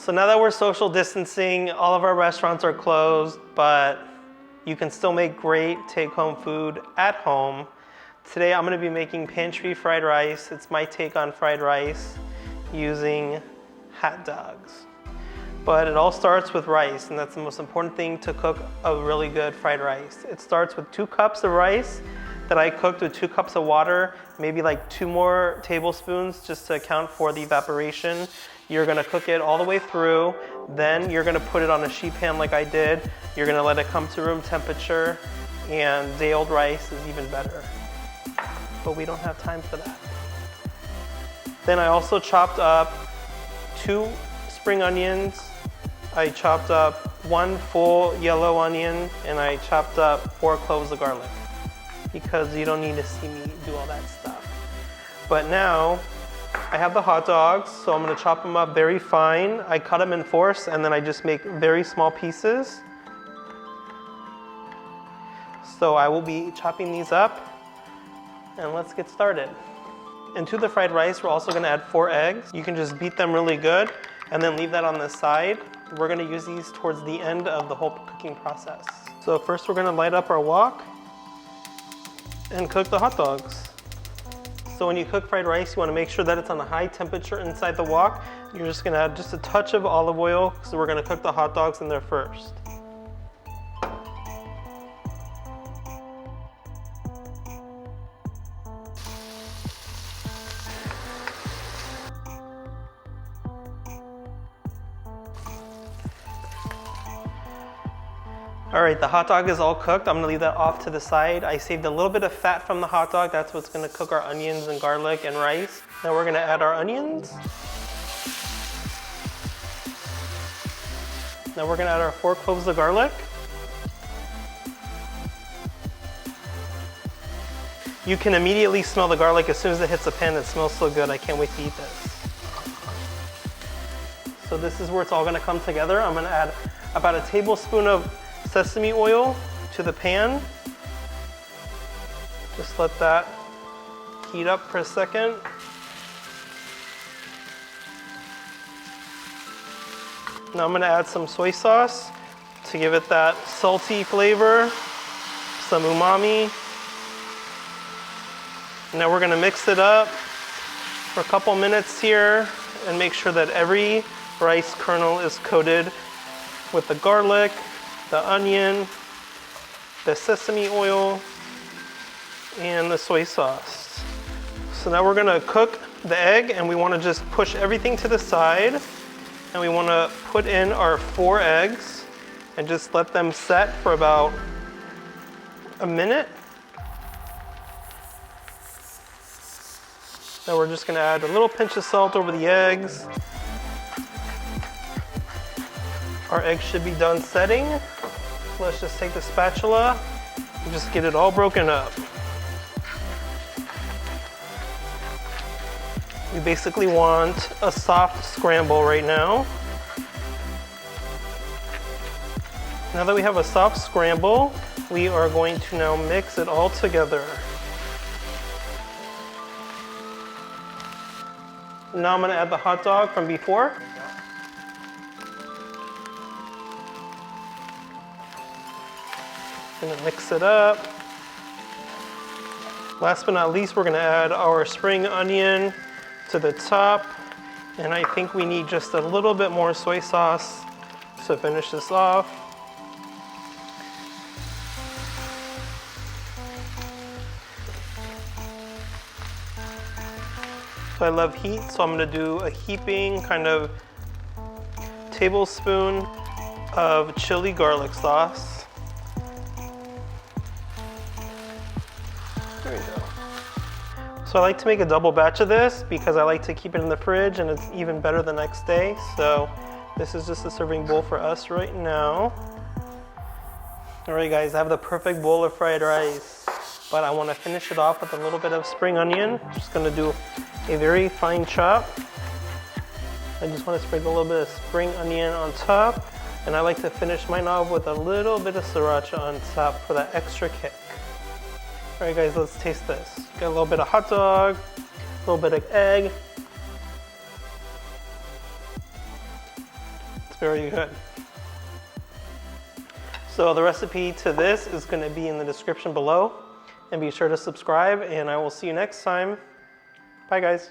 So now that we're social distancing, all of our restaurants are closed, but you can still make great take-home food at home. Today I'm gonna be making pantry fried rice. It's my take on fried rice using hot dogs. But it all starts with rice, and that's the most important thing to cook a really good fried rice. It starts with 2 cups of rice that I cooked with 2 cups of water, maybe like 2 more tablespoons just to account for the evaporation. You're gonna cook it all the way through, then you're gonna put it on a sheet pan like I did. You're gonna let it come to room temperature, and day-old rice is even better. But we don't have time for that. Then I also chopped up 2 spring onions. I chopped up 1 full yellow onion, and I chopped up 4 cloves of garlic, because you don't need to see me do all that stuff. But now I have the hot dogs, so I'm gonna chop them up very fine. I cut them in 4ths, and then I just make very small pieces. So I will be chopping these up, and let's get started. Into the fried rice, we're also gonna add 4 eggs. You can just beat them really good, and then leave that on the side. We're gonna use these towards the end of the whole cooking process. So first we're gonna light up our wok and cook the hot dogs. So when you cook fried rice, you wanna make sure that it's on a high temperature inside the wok. You're just gonna add just a touch of olive oil, so we're gonna cook the hot dogs in there first. All right, the hot dog is all cooked. I'm gonna leave that off to the side. I saved a little bit of fat from the hot dog. That's what's gonna cook our onions and garlic and rice. Now we're gonna add our onions. Now we're gonna add our 4 cloves of garlic. You can immediately smell the garlic as soon as it hits the pan. It smells so good. I can't wait to eat this. So this is where it's all gonna come together. I'm gonna add about a tablespoon of sesame oil to the pan. Just let that heat up for a second. Now I'm gonna add some soy sauce to give it that salty flavor, some umami. Now we're gonna mix it up for a couple minutes here and make sure that every rice kernel is coated with the garlic, the onion, the sesame oil, and the soy sauce. So now we're gonna cook the egg, and we wanna just push everything to the side, and we wanna put in our 4 eggs and just let them set for about a minute. Now we're just gonna add a little pinch of salt over the eggs. Our eggs should be done setting. Let's just take the spatula and just get it all broken up. We basically want a soft scramble right now. Now that we have a soft scramble, we are going to now mix it all together. Now I'm gonna add the hot dog from before. Gonna mix it up. Last but not least, we're gonna add our spring onion to the top. And I think we need just a little bit more soy sauce to finish this off. So I love heat, so I'm gonna do a heaping kind of tablespoon of chili garlic sauce. There we go. So I like to make a double batch of this because I like to keep it in the fridge, and it's even better the next day. So this is just a serving bowl for us right now. All right guys, I have the perfect bowl of fried rice, but I want to finish it off with a little bit of spring onion. I'm just gonna do a very fine chop. I just want to sprinkle a little bit of spring onion on top, and I like to finish mine off with a little bit of Sriracha on top for that extra kick. All right guys, let's taste this. Got a little bit of hot dog, a little bit of egg. Very good. So the recipe to this is going to be in the description below. And be sure to subscribe, and I will see you next time. Bye, guys.